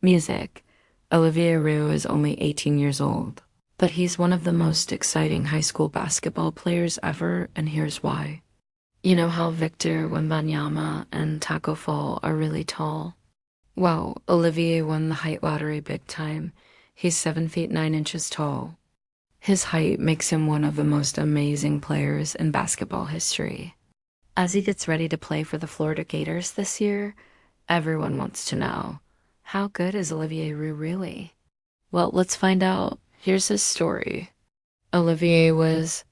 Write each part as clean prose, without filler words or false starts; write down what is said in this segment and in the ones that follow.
Music. Olivier Rioux is only 18 years old, but he's one of the most exciting high school basketball players ever, and here's why. You know how Victor Wembanyama and Taco Fall are really tall? Well, Olivier won the height lottery big time. He's 7 feet 9 inches tall. His height makes him one of the most amazing players in basketball history. As he gets ready to play for the Florida Gators this year, everyone wants to know, how good is Olivier Rioux really? Well, let's find out. Here's his story. Olivier was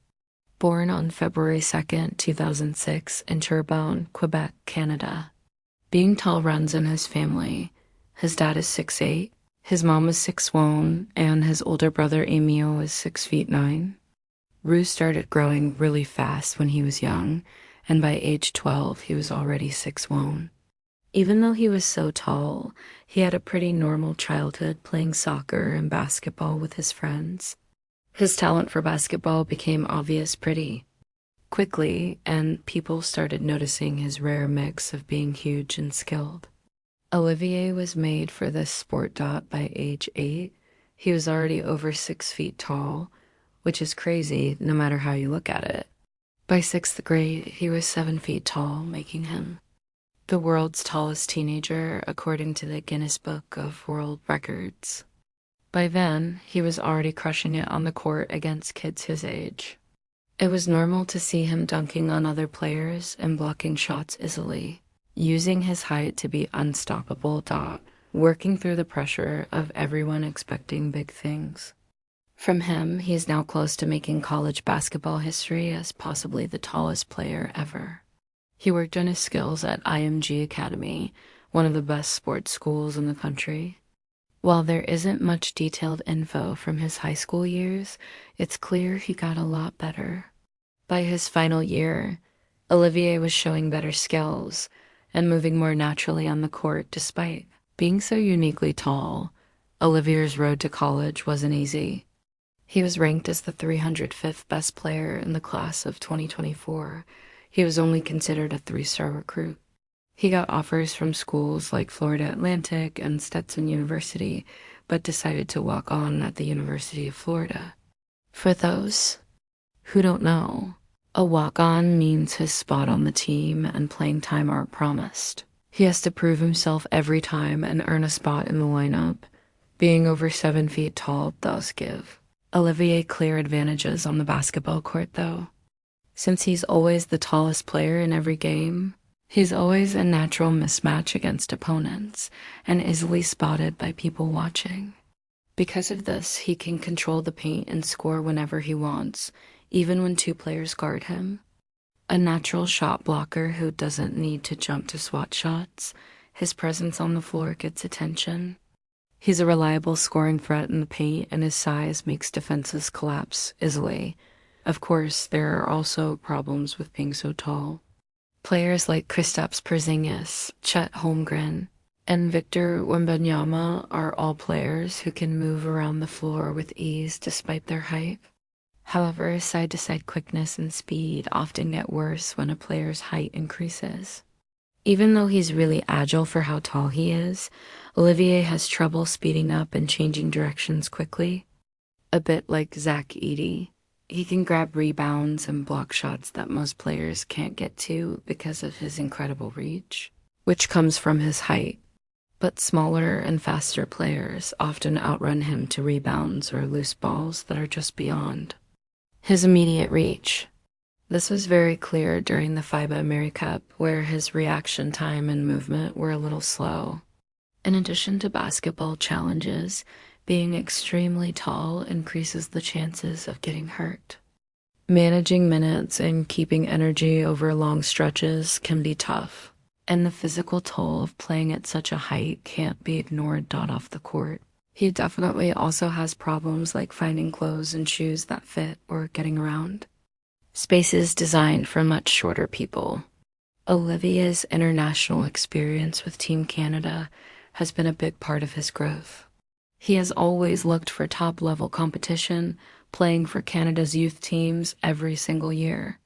born on February 2nd, 2006 in Terrebonne, Quebec, Canada. Being tall runs in his family. His dad is 6'8", his mom is 6'1", and his older brother Emile is 6 feet 9. Rue started growing really fast when he was young, and by age 12 he was already 6'1". Even though he was so tall, he had a pretty normal childhood playing soccer and basketball with his friends. His talent for basketball became obvious pretty quickly, and people started noticing his rare mix of being huge and skilled. Olivier was made for this sport. By age 8, he was already over 6 feet tall, which is crazy no matter how you look at it. By 6th grade, he was 7 feet tall, making him the world's tallest teenager according to the Guinness Book of World Records. By then, he was already crushing it on the court against kids his age. It was normal to see him dunking on other players and blocking shots easily, using his height to be unstoppable. Working through the pressure of everyone expecting big things. From him, he is now close to making college basketball history as possibly the tallest player ever. He worked on his skills at IMG Academy, one of the best sports schools in the country. While there isn't much detailed info from his high school years, it's clear he got a lot better. By his final year, Olivier was showing better skills and moving more naturally on the court despite being so uniquely tall. Olivier's road to college wasn't easy. He was ranked as the 305th best player in the class of 2024. He was only considered a 3-star recruit. He got offers from schools like Florida Atlantic and Stetson University, but decided to walk on at the University of Florida. For those who don't know, a walk-on means his spot on the team and playing time are promised. He has to prove himself every time and earn a spot in the lineup. Being over 7 feet tall does give Olivier clear advantages on the basketball court, though. Since he's always the tallest player in every game, he's always a natural mismatch against opponents and easily spotted by people watching. Because of this, he can control the paint and score whenever he wants, even when 2 players guard him. A natural shot blocker who doesn't need to jump to swat shots, his presence on the floor gets attention. He's a reliable scoring threat in the paint, and his size makes defenses collapse easily. Of course, there are also problems with being so tall. Players like Kristaps Porzingis, Chet Holmgren, and Victor Wembanyama are all players who can move around the floor with ease despite their height. However, side-to-side quickness and speed often get worse when a player's height increases. Even though he's really agile for how tall he is, Olivier has trouble speeding up and changing directions quickly. A bit like Zach Edey. He can grab rebounds and block shots that most players can't get to because of his incredible reach, which comes from his height. But smaller and faster players often outrun him to rebounds or loose balls that are just beyond his immediate reach. This was very clear during the FIBA AmeriCup, where his reaction time and movement were a little slow. In addition to basketball challenges, being extremely tall increases the chances of getting hurt. Managing minutes and keeping energy over long stretches can be tough, and the physical toll of playing at such a height can't be ignored. Off the court, he definitely also has problems like finding clothes and shoes that fit or getting around spaces designed for much shorter people. Olivier's international experience with Team Canada has been a big part of his growth. He has always looked for top-level competition, playing for Canada's youth teams every single year.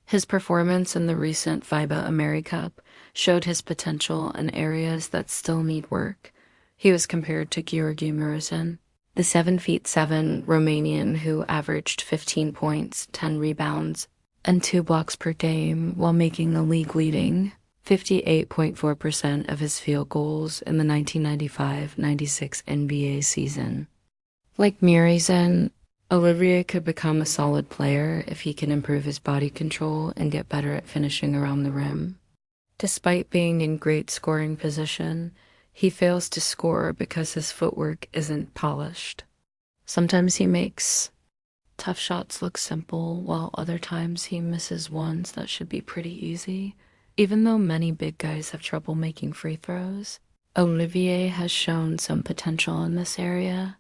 His performance in the recent FIBA AmeriCup showed his potential in areas that still need work. He was compared to Georgi Muresan, the 7'7" Romanian who averaged 15 points, 10 rebounds, and 2 blocks per game while making a league-leading 58.4% of his field goals in the 1995-96 NBA season. Like Muresan, Olivier could become a solid player if he can improve his body control and get better at finishing around the rim. Despite being in great scoring position, he fails to score because his footwork isn't polished. Sometimes he makes tough shots look simple, while other times he misses ones that should be pretty easy. Even though many big guys have trouble making free throws, Olivier has shown some potential in this area.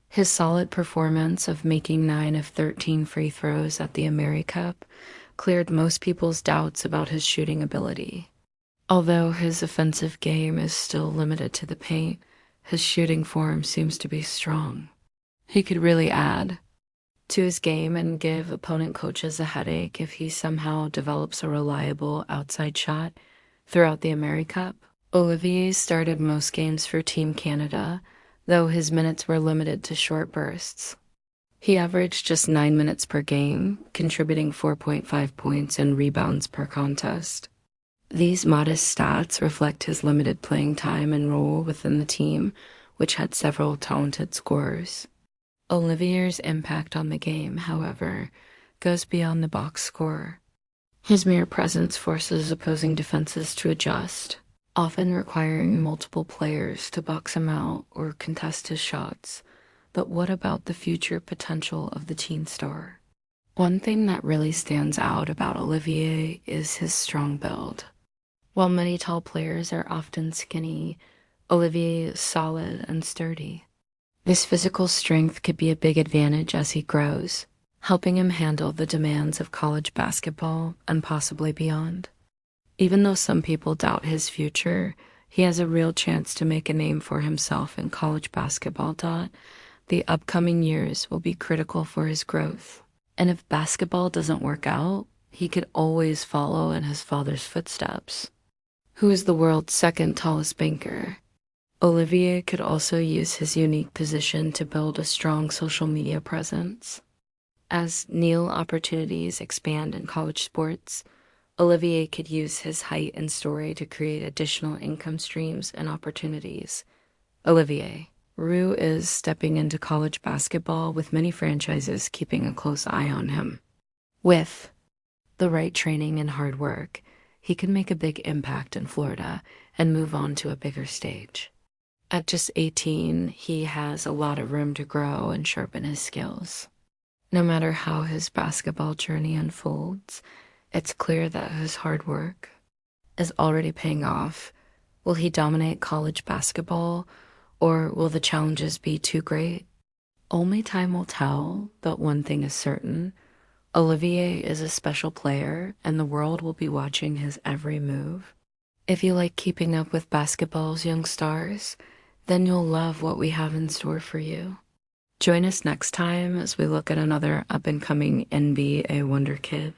His solid performance of making 9 of 13 free throws at the AmeriCup cleared most people's doubts about his shooting ability. Although his offensive game is still limited to the paint, his shooting form seems to be strong. He could really add to his game and give opponent coaches a headache if he somehow develops a reliable outside shot throughout the AmeriCup. Olivier started most games for Team Canada, though his minutes were limited to short bursts. He averaged just 9 minutes per game, contributing 4.5 points and rebounds per contest. These modest stats reflect his limited playing time and role within the team, which had several talented scorers. Olivier's impact on the game, however, goes beyond the box score. His mere presence forces opposing defenses to adjust, often requiring multiple players to box him out or contest his shots. But what about the future potential of the teen star? One thing that really stands out about Olivier is his strong build. While many tall players are often skinny, Olivier is solid and sturdy. This physical strength could be a big advantage as he grows, helping him handle the demands of college basketball and possibly beyond. Even though some people doubt his future, he has a real chance to make a name for himself in college basketball. The upcoming years will be critical for his growth. And if basketball doesn't work out, he could always follow in his father's footsteps, who is the world's second tallest banker. Olivier could also use his unique position to build a strong social media presence. As new opportunities expand in college sports, Olivier could use his height and story to create additional income streams and opportunities. Olivier Rioux is stepping into college basketball with many franchises keeping a close eye on him. With the right training and hard work, he could make a big impact in Florida and move on to a bigger stage. At just 18, he has a lot of room to grow and sharpen his skills. No matter how his basketball journey unfolds, it's clear that his hard work is already paying off. Will he dominate college basketball, or will the challenges be too great? Only time will tell, but one thing is certain. Olivier is a special player, and the world will be watching his every move. If you like keeping up with basketball's young stars, then you'll love what we have in store for you. Join us next time as we look at another up-and-coming NBA wonder kid.